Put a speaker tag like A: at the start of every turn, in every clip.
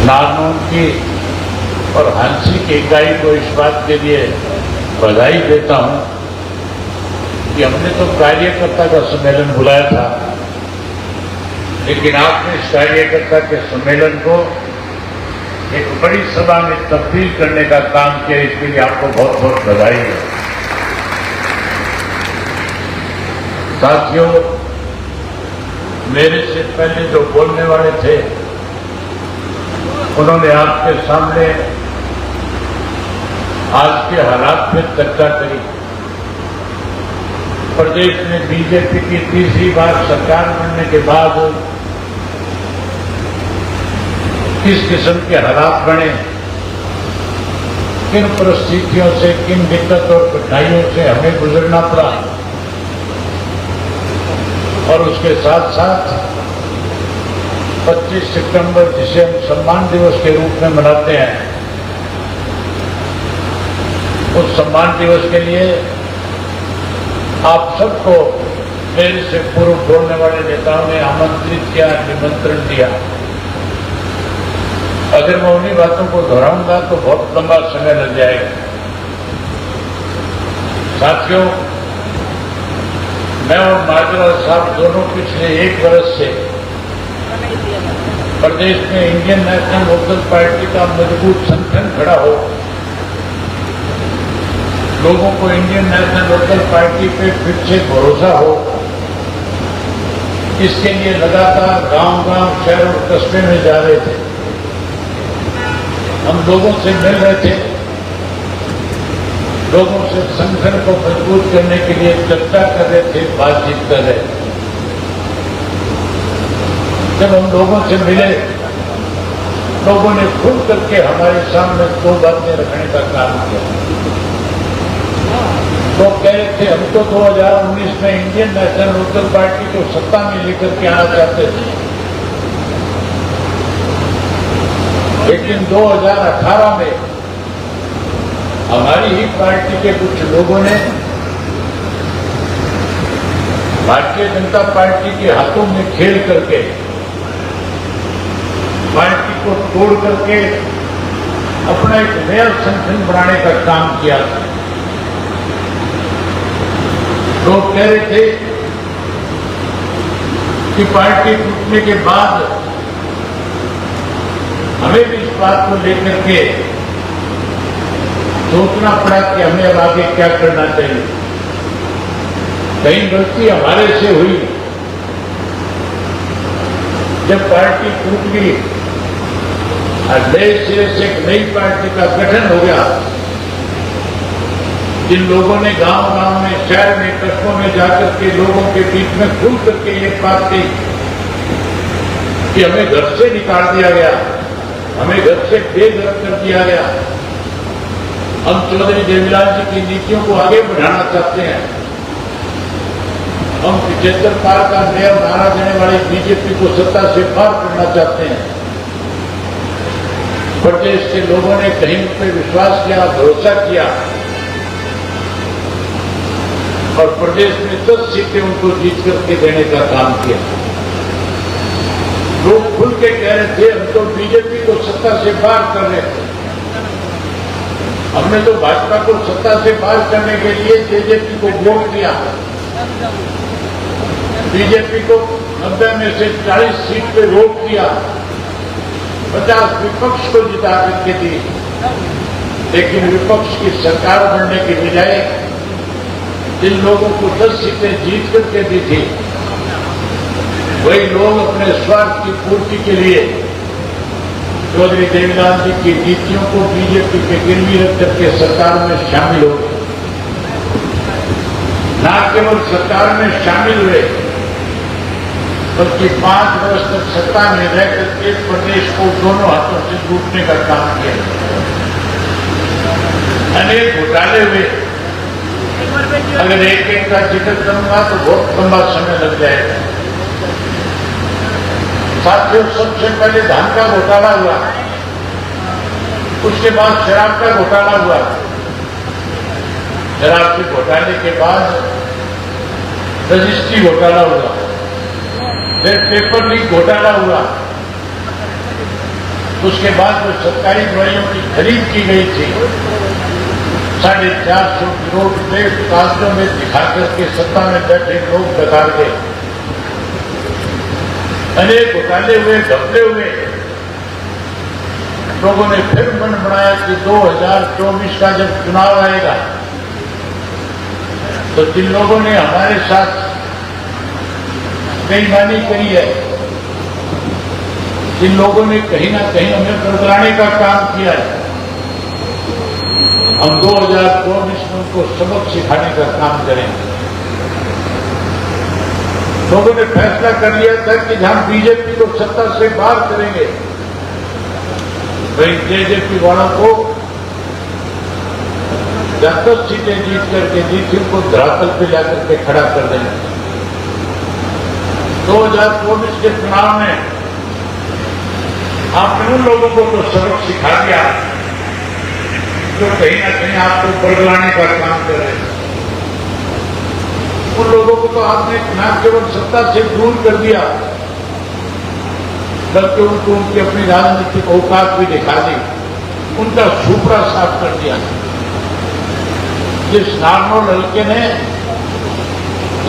A: नारनौल की और हांसी की इकाई को इस बात के लिए बधाई देता हूं कि हमने तो कार्यकर्ता का सम्मेलन बुलाया था, लेकिन आपने इस कार्यकर्ता के सम्मेलन को एक बड़ी सभा में तब्दील करने का काम किया। इसके लिए आपको बहुत बहुत बधाई है। साथियों, मेरे से पहले जो बोलने वाले थे उन्होंने आपके सामने आज के हालात पर चर्चा करी। प्रदेश में बीजेपी की तीसरी बार सरकार बनने के बाद किस किस्म के हालात बने, किन परिस्थितियों से, किन दिक्कत और कठिनाइयों से हमें गुजरना पड़ा, और उसके साथ साथ 25 सितंबर जिसे हम सम्मान दिवस के रूप में मनाते हैं, उस सम्मान दिवस के लिए आप सबको मेरे से पूर्व बोलने वाले नेताओं ने आमंत्रित किया, निमंत्रण दिया। अगर मैं उन्हीं बातों को दोहराऊंगा तो बहुत लंबा समय लग जाएगा। साथियों, मैं और माजरा साहब दोनों पिछले 1 वर्ष से प्रदेश में इंडियन नेशनल लोकदल पार्टी का मजबूत संगठन खड़ा हो, लोगों को इंडियन नेशनल लोकदल पार्टी पे फिर से भरोसा हो, इसके लिए लगातार गांव-गांव, शहर और कस्बे में जा रहे थे। हम लोगों से मिल रहे थे, लोगों से संगठन को मजबूत करने के लिए चर्चा कर रहे थे, बातचीत कर रहे थे। जब हम लोगों से मिले, लोगों ने खुद करके हमारे सामने 2 बातें रखने का काम किया। तो कह रहे थे हम तो 2019 में इंडियन नेशनल लोकदल पार्टी को सत्ता में लेकर के आना चाहते थे, लेकिन 2018 में हमारी ही पार्टी के कुछ लोगों ने भारतीय जनता पार्टी के हाथों में खेल करके पार्टी को तोड़ करके अपना एक नया संगठन बनाने का काम किया था। लोग कह रहे थे कि पार्टी टूटने के बाद हमें भी इस बात को लेकर के सोचना पड़ा कि हमें अब आगे क्या करना चाहिए। कहीं गलती हमारे से हुई। जब पार्टी टूट गई और नए सिरे से एक नई पार्टी का गठन हो गया, जिन लोगों ने गांव-गांव में, शहर में, कस्बों में जाकर के लोगों के बीच में खुल करके ये बात कही कि हमें घर से निकाल दिया गया, हमें घर से बेघर कर दिया गया, हम चौधरी देवीलाल जी की नीतियों को आगे बढ़ाना चाहते हैं, हम 75 पार का नया नारा देने वाली बीजेपी को सत्ता से पार करना चाहते हैं। प्रदेश के लोगों ने कहीं उन पर विश्वास किया, भरोसा किया और प्रदेश में 10 सीटें उनको जीत करके देने का काम किया। लोग खुल के कह रहे थे हम तो बीजेपी को सत्ता से पार कर रहे थे, हमने तो भाजपा को सत्ता से पार करने के लिए जेजेपी को वोट दिया, बीजेपी को 90 में से 40 सीट पे वोट दिया, 50 विपक्ष को जिता करके दी, लेकिन विपक्ष की सरकार बनने के बजाय जिन लोगों को 10 सीटें जीत करके दी थी, वही लोग अपने स्वार्थ की पूर्ति के लिए चौधरी देवीलाल जी की नीतियों को बीजेपी के गिरवी रख करके सरकार में शामिल हो गए। न केवल सरकार में शामिल हुए, बल्कि 5 वर्ष तक सत्ता में रहकर के प्रदेश को दोनों हाथों से लूटने का काम किया। अनेक घोटाले हुए। अगर एक का जिक्र करूंगा तो बहुत लंबा समय लग जाएगा। साथियों, सबसे पहले धान का घोटाला हुआ, उसके बाद शराब का घोटाला हुआ, शराब के घोटाले के बाद रजिस्ट्री घोटाला हुआ, फिर पेपर लीक घोटाला हुआ, उसके बाद जो सरकारी दवाइयों की खरीद की गई थी 450 करोड़ रुपए कागजों में दिखा करके सत्ता में बैठे लोग डकार गए। अनेक घोटाले हुए, घपले हुए। लोगों ने फिर मन बनाया कि 2024 का जब चुनाव आएगा तो जिन लोगों ने हमारे साथ बेईमानी करी है, जिन लोगों ने कहीं ना कहीं हमें बरगलाने का काम किया है, हम 2024 में उनको सबक सिखाने का काम करेंगे। लोगों ने फैसला कर लिया था कि जहां बीजेपी को सत्ता से बाहर करेंगे, वहीं जेजेपी वालों को 10 सीटें जीत करके जीती को धरातल पे जाकर के खड़ा कर देंगे। 2024 के चुनाव में आपने उन लोगों को तो सबक सिखा दिया जो कहीं ना कहीं आपको बरगलाने का काम कर रहे हैं। उन लोगों को तो आपने न केवल सत्ता से दूर कर दिया, बल्कि उनको उनकी अपनी राजनीतिक औकात भी दिखा दी, उनका सुपड़ा साफ कर दिया। जिस नारनौल हल्के ने,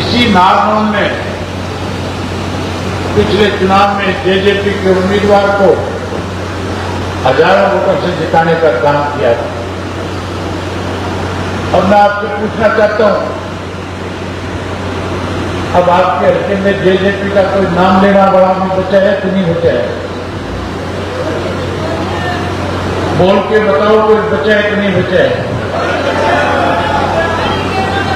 A: इसी नारनौल में पिछले चुनाव में जेजेपी के उम्मीदवार को हजारों वोटों से जिताने का काम किया था। अब मैं आपसे पूछना चाहता हूं, अब आपके हल्के में जेजेपी का कोई नाम लेना बड़ा भी बचा है कि नहीं बचा है? बोल के बताओ, कोई बचा है कि नहीं बचा है?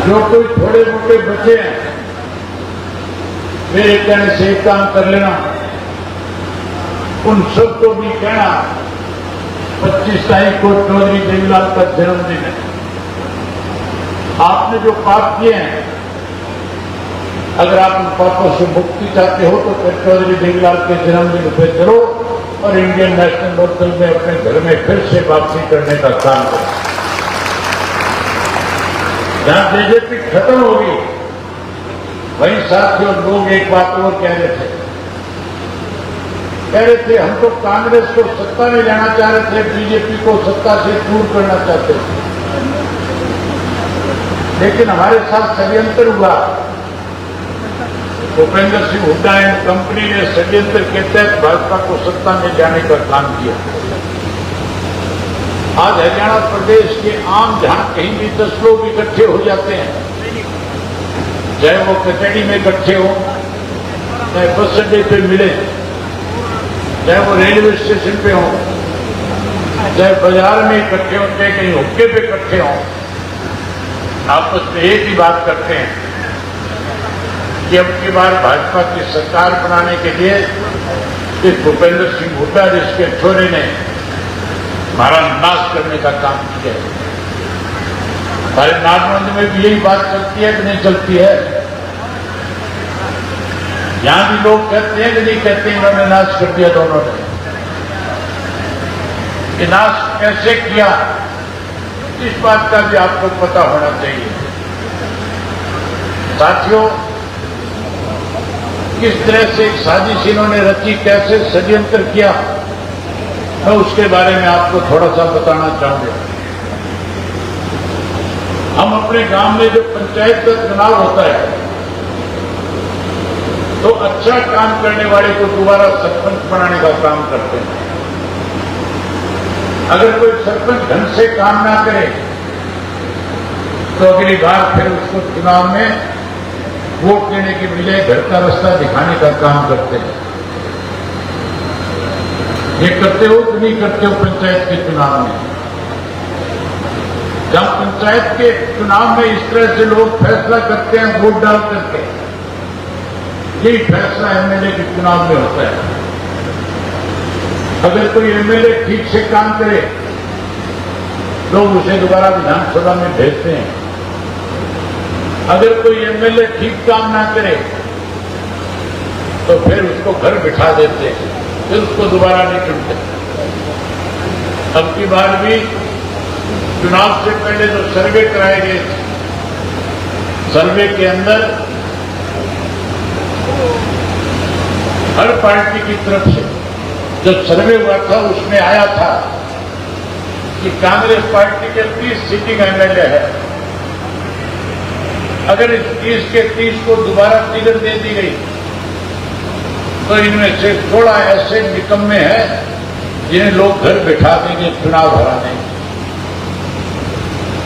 A: जो कोई थोड़े मोटे बचे हैं, मेरे कहने से एक काम कर लेना, उन सबको भी कहना 25 तारीख को चौधरी देवीलाल का जन्मदिन है। आपने जो पाप किए हैं, अगर आप उन पापों से मुक्ति चाहते हो तो फिर चौधरी देवीलाल के जन्मदिन पे चलो और इंडियन नेशनल लोकदल में अपने घर में फिर से वापसी करने का काम करो। जहां बीजेपी खत्म होगी, वहीं साथियों लोग एक बात और कह रहे थे, हम तो कांग्रेस को सत्ता में लाना चाह रहे थे, बीजेपी को सत्ता से दूर करना चाहते थे, लेकिन हमारे साथ षड्यंत्र हुआ। भूपेंद्र सिंह हुड्डा एंड कंपनी ने षड्यंत्र के तहत भाजपा को सत्ता में जाने का काम किया। आज हरियाणा प्रदेश के आम जहां कहीं भी 10 लोग इकट्ठे हो जाते हैं, चाहे वो कचहरी में इकट्ठे हो, चाहे बस अड्डे पे मिले, चाहे वो रेलवे स्टेशन पे हो, चाहे बाजार में इकट्ठे हो, चाहे कहीं हुक्के पे इकट्ठे हो, आपस में एक ही बात करते हैं कि अब की बार भाजपा की सरकार बनाने के लिए इस भूपेंद्र सिंह हुड्डा जिसके छोरे ने हमारा नाश करने का काम किया है। हमारे नागमंद में भी यही बात चलती है कि नहीं चलती है? यहां भी लोग कहते हैं कि नहीं कहते, इन्होंने नाश कर दिया दोनों ने। कि नाश कैसे किया, इस बात का भी आपको पता होना चाहिए। साथियों, किस तरह से एक साजिश इन्होंने रची, कैसे षड्यंत्र किया, मैं उसके बारे में आपको थोड़ा सा बताना चाहूंगा। हम अपने गांव में जो पंचायत का चुनाव होता है, तो अच्छा काम करने वाले को दोबारा सरपंच बनाने का काम करते हैं। अगर कोई सरपंच ढंग से काम ना करे तो अगली बार फिर उसको चुनाव में वोट देने के बजाय घर का रास्ता दिखाने का काम करते हैं। ये करते हो कि नहीं करते हो? पंचायत के चुनाव में, जब पंचायत के चुनाव में इस तरह से लोग फैसला करते हैं वोट डाल करके, यही फैसला एमएलए के चुनाव में होता है। अगर कोई एमएलए ठीक से काम करे, लोग उसे दोबारा विधानसभा में भेजते हैं। अगर कोई एमएलए ठीक काम ना करे तो फिर उसको घर बिठा देते हैं, फिर उसको दोबारा नहीं चुनते। अब की बार भी चुनाव से पहले जो सर्वे कराए गए थे, सर्वे के अंदर हर पार्टी की तरफ से जो सर्वे हुआ था उसमें आया था कि कांग्रेस पार्टी के 30 सिटिंग एमएलए है। अगर इस 30 के 30 को दोबारा टिकट दे दी गई तो इनमें से 16 ऐसे निकम्मे हैं जिन्हें लोग घर बैठा देंगे चुनाव हराने।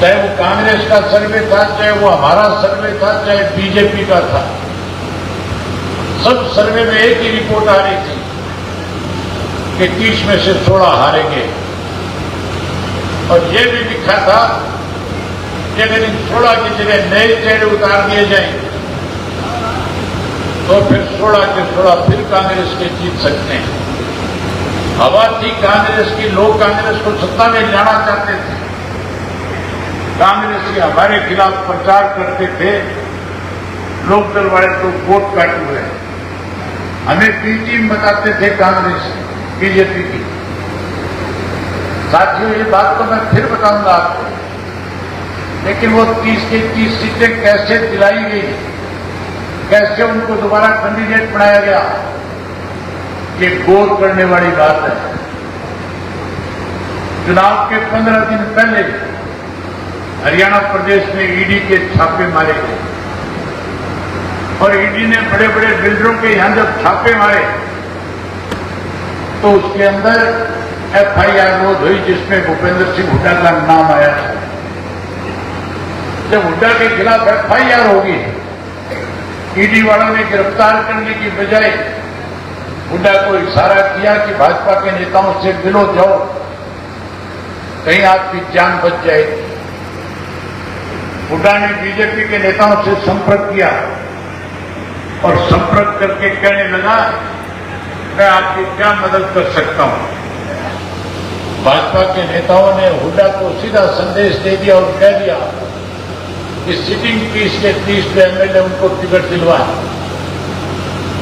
A: चाहे वो कांग्रेस का सर्वे था, चाहे वो हमारा सर्वे था, चाहे बीजेपी का था, सब सर्वे में एक ही रिपोर्ट आ रही थी कि 30 में से 16 हारेंगे। और यह भी लिखा था कि अगर इन 16 की जगह नए चेहरे उतार दिए जाएं तो फिर 16 के 16 फिर कांग्रेस के जीत सकते हैं। हवा थी कांग्रेस की, लोग कांग्रेस को सत्ता में लाना चाहते थे। कांग्रेस के हमारे खिलाफ प्रचार करते थे, लोकदल वाले तो वोट काटे हुए हैं। हमें बी टीम बताते थे कांग्रेस बीजेपी की। साथियों, ये बात तो मैं फिर बताऊंगा आपको, लेकिन वो 30 की 30 सीटें कैसे दिलाई गई, कैसे उनको दोबारा कैंडिडेट बनाया गया, ये गौर करने वाली बात है। चुनाव के 15 दिन पहले हरियाणा प्रदेश में ईडी के छापे मारे गए और ईडी ने बड़े बड़े बिल्डरों के यहां जब छापे मारे तो उसके अंदर एफआईआर रोज हुई जिसमें भूपेंद्र सिंह हुड्डा का नाम आया था। जब हुड्डा के खिलाफ एफआईआर होगी, ईडी वालों ने गिरफ्तार करने की बजाय हुड्डा को इशारा किया कि भाजपा के नेताओं से मिलो जाओ, कहीं आपकी जान बच जाएगी। हुड्डा ने बीजेपी के नेताओं से संपर्क किया और संपर्क करके कहने लगा, मैं आपकी क्या मदद कर सकता हूं। भाजपा के नेताओं ने हुड्डा को सीधा संदेश दे दिया और कह दिया कि सिटिंग 30 के 30 एमएलए उनको टिकट दिलवाए।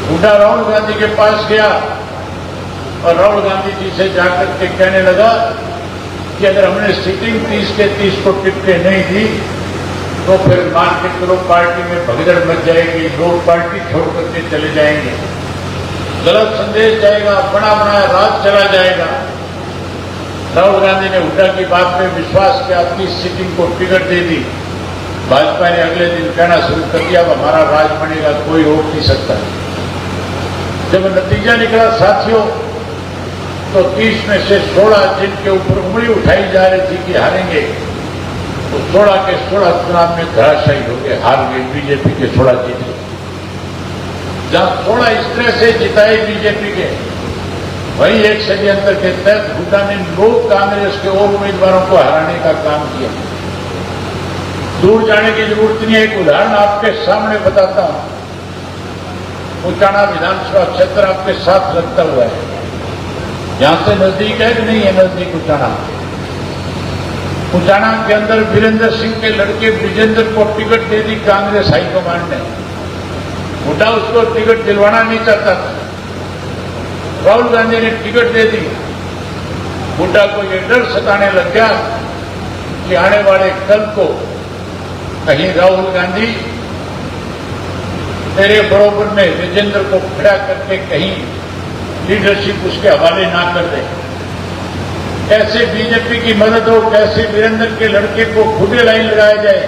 A: हुड्डा राहुल गांधी के पास गया और राहुल गांधी जी से जाकर के कहने लगा कि अगर हमने सिटिंग 30 के 30 को टिकटें नहीं दी तो फिर मान के चलो पार्टी में भगदड़ मच जाएगी, लोग पार्टी छोड़ करके चले जाएंगे, गलत संदेश जाएगा, बड़ा बनाया राज चला जाएगा। राहुल गांधी ने हुड्डा की बात में विश्वास किया, 30 सिटिंग को टिकट दे दी। भाजपा ने अगले दिन कहना शुरू कर दिया, अब हमारा राज बनेगा, कोई रोक नहीं सकता। जब नतीजा निकला साथियों, तो 30 में से 16 जिनके ऊपर उंगली उठाई जा रही थी कि हारेंगे, तो 16 के 16 चुनाव में धराशायी हो गए, हार गए। बीजेपी के 16 जीते। जहां 16 इस तरह से जिताए बीजेपी के, वहीं एक षड्यंत्र के तहत हुड्डा ने लोग कांग्रेस के और उम्मीदवारों को हराने का काम किया। दूर जाने की जरूरत नहीं है, एक उदाहरण आपके सामने बताता हूं। उचाना विधानसभा क्षेत्र आपके साथ लगता हुआ है, यहां से नजदीक है कि नहीं है? नजदीक उचाना। उचाना के अंदर वीरेंद्र सिंह के लड़के विजेंद्र को टिकट दे दी कांग्रेस हाईकमान ने। हुड्डा उसको टिकट दिलवाना नहीं चाहता था, राहुल गांधी ने टिकट दे दी। हुड्डा को यह डर सताने लग गया कि आने वाले कल को कहीं राहुल गांधी मेरे बरोबर में विजेंद्र को खड़ा करके कहीं लीडरशिप उसके हवाले ना कर दे। कैसे बीजेपी की मदद हो, कैसे वीरेंद्र के लड़के को खुदे लाइन लगाया जाए,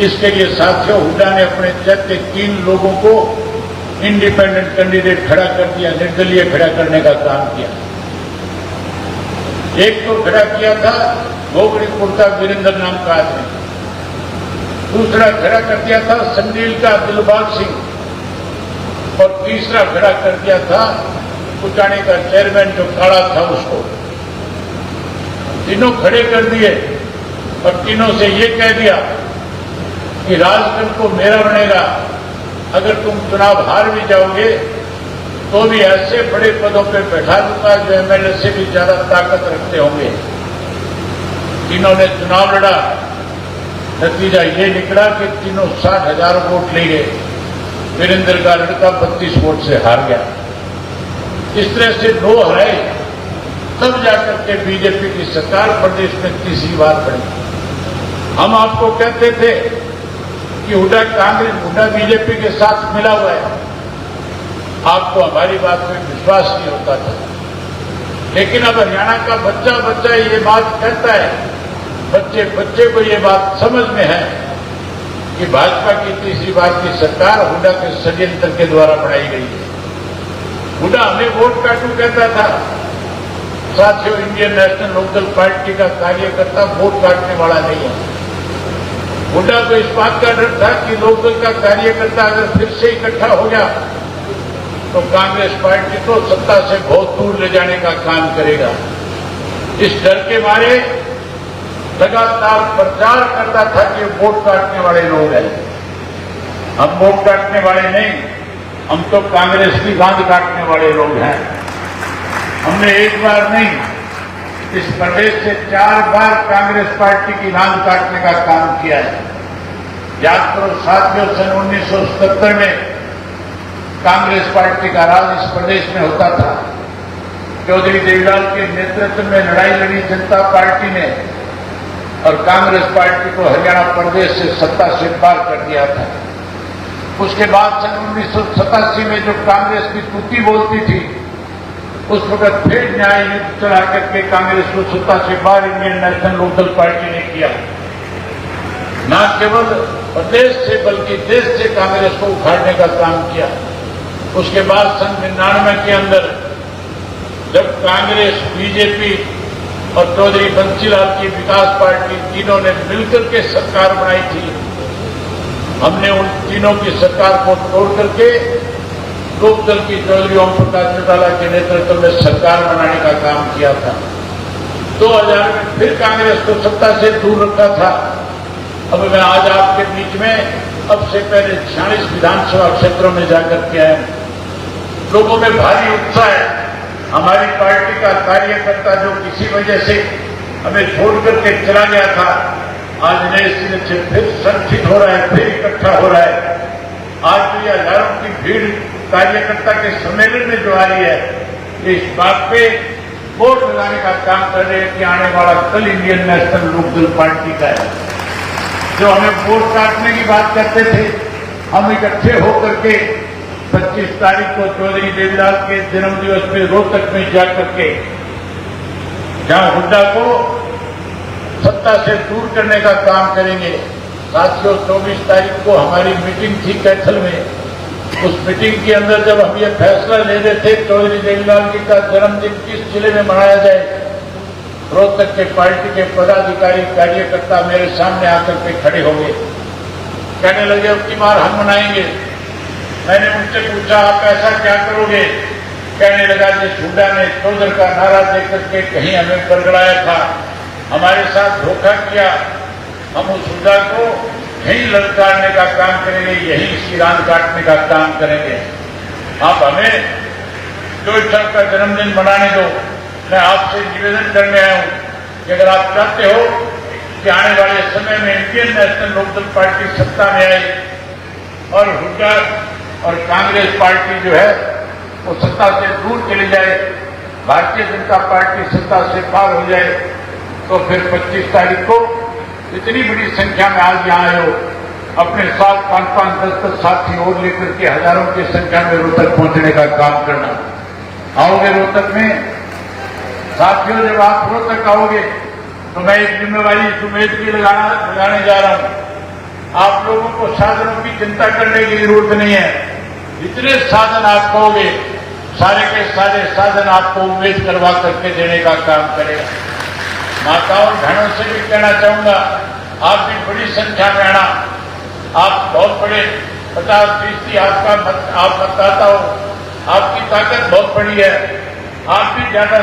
A: इसके लिए साथियों हुड्डा ने अपने जज के 3 लोगों को इंडिपेंडेंट कैंडिडेट खड़ा कर दिया, निर्दलीय खड़ा करने का काम किया। एक तो खड़ा किया था गोगड़ीपुर का वीरेंद्र नाम का आदमी, दूसरा खड़ा कर दिया था संडील का दिलबाग सिंह और तीसरा खड़ा कर दिया था उचाने का चेयरमैन जो काला था उसको। तीनों खड़े कर दिए और तीनों से ये कह दिया कि राजगढ़ को मेरा बनेगा, अगर तुम चुनाव हार भी जाओगे तो भी ऐसे बड़े पदों पर बैठा दूंगा जो एमएलए से भी ज्यादा ताकत रखते होंगे। तीनों ने चुनाव लड़ा, नतीजा ये निकला कि तीनों 60,000 वोट ले गए। वीरेंद्र का लड़का 32 वोट से हार गया। इस तरह से 2 हराए, तब जाकर के बीजेपी की सरकार प्रदेश में तीसरी बार बनी। हम आपको कहते थे कि हुड्डा बीजेपी के साथ मिला हुआ है, आपको हमारी बात में विश्वास नहीं होता था। लेकिन अब हरियाणा का बच्चा बच्चा ये बात कहता है, बच्चे बच्चे को ये बात समझ में है कि भाजपा की तीसरी बार की सरकार हुड्डा के षड्यंत्र के द्वारा बनाई गई है। हुड्डा हमें वोट काटू कहता था। साथियों, इंडियन नेशनल लोकदल पार्टी का कार्यकर्ता वोट काटने वाला नहीं है। हुड्डा को इस बात का डर था कि लोकदल का कार्यकर्ता अगर फिर से इकट्ठा हो गया तो कांग्रेस पार्टी को सत्ता से बहुत दूर ले जाने का काम करेगा। इस डर के मारे लगातार प्रचार करता था कि वोट काटने वाले लोग हैं। हम वोट काटने वाले नहीं, हम तो कांग्रेस की गांध काटने वाले लोग हैं। हमने एक बार नहीं, इस प्रदेश से 4 बार कांग्रेस पार्टी की गांध काटने का काम किया है। याद करो साथियों, सन 1977 में कांग्रेस पार्टी का राज इस प्रदेश में होता था। चौधरी देवीलाल के नेतृत्व में लड़ाई लड़ी जनता पार्टी ने और कांग्रेस पार्टी को हरियाणा प्रदेश से सत्ता से पार कर दिया था। उसके बाद सन 1987 में जो कांग्रेस की स्तुति बोलती थी, उस वक्त फिर न्याय युद्ध चला करके कांग्रेस को सत्ता से बाहर इंडियन नेशनल लोकदल पार्टी ने किया। न केवल प्रदेश से बल्कि देश से कांग्रेस को उखाड़ने का काम किया। उसके बाद सन 99 के अंदर जब कांग्रेस, बीजेपी और चौधरी बंसीलाल की विकास पार्टी तीनों ने मिलकर के सरकार बनाई थी, हमने उन तीनों की सरकार को तोड़ करके लोकदल की चौधरी ओम प्रकाश चौटाला के नेतृत्व में सरकार बनाने का काम किया था। 2000 में फिर कांग्रेस को सत्ता से दूर रखा था। अब मैं आज आपके बीच में अब से पहले 46 विधानसभा क्षेत्रों में जाकर के आया हूं। लोगों में भारी उत्साह है। हमारी पार्टी का कार्यकर्ता जो किसी वजह से हमें छोड़ करके चला गया था, आज नए सिरे से फिर संगठित हो रहा है, फिर इकट्ठा हो रहा है। आज भी हजारों की भीड़ कार्यकर्ता के सम्मेलन में जो आ रही है, इस बात पे वोट लगाने का काम कर रहे हैं कि आने वाला कल इंडियन नेशनल लोकदल पार्टी का है। जो हमें वोट काटने की बात करते थे, हम इकट्ठे होकर के 25 तारीख को चौधरी देवीलाल के जन्मदिवस पे रोहतक में जाकर के, जहां हुड्डा को सत्ता से दूर करने का काम करेंगे। साथियों, 24 तारीख को हमारी मीटिंग थी कैथल में। उस मीटिंग के अंदर जब हम ये फैसला ले रहे थे चौधरी देवीलाल जी का जन्मदिन किस जिले में मनाया जाए, रोहतक के पार्टी के पदाधिकारी कार्यकर्ता मेरे सामने आकर के खड़े हो गए। कहने लगे अब की बार हम मनाएंगे। मैंने उनसे पूछा आप ऐसा क्या करोगे? कहने लगा जिस हुड्डा ने चौधर का नारा देकर के कहीं हमें बरगड़ाया था, हमारे साथ धोखा किया, हम उस हुड्डा को यहीं ललकारने का काम करेंगे, यहीं सिरान काटने का काम करेंगे। आप हमें जो सर का जन्मदिन मनाने दो। मैं आपसे निवेदन करने आया हूं कि अगर आप चाहते हो कि आने वाले समय में इंडियन नेशनल लोकदल पार्टी सत्ता में आए और हुड्डा और कांग्रेस पार्टी जो है वो सत्ता से दूर चली जाए, भारतीय जनता पार्टी सत्ता से पार हो जाए, तो फिर 25 तारीख को इतनी बड़ी संख्या में आज यहां आए हो, अपने साथ 5-5, 10-10 साथी और लेकर के हजारों की संख्या में रोहतक पहुंचने का काम करना। आओगे रोहतक में? साथियों, जब आप रोहतक आओगे तो मैं एक जिम्मेवारी सुमेध की लगाने जा रहा हूं। आप लोगों को साधनों की चिंता करने की जरूरत नहीं है। जितने साधन आप कहोगे, सारे के सारे साधन आपको उम्मीद करवा करके देने का काम करेगा। माताओं बहनों से भी कहना चाहूंगा, आप भी बड़ी संख्या में आना। आप बहुत बड़े 50-20 आप मतदाता हो, आपकी ताकत बहुत बड़ी है। आप भी ज्यादा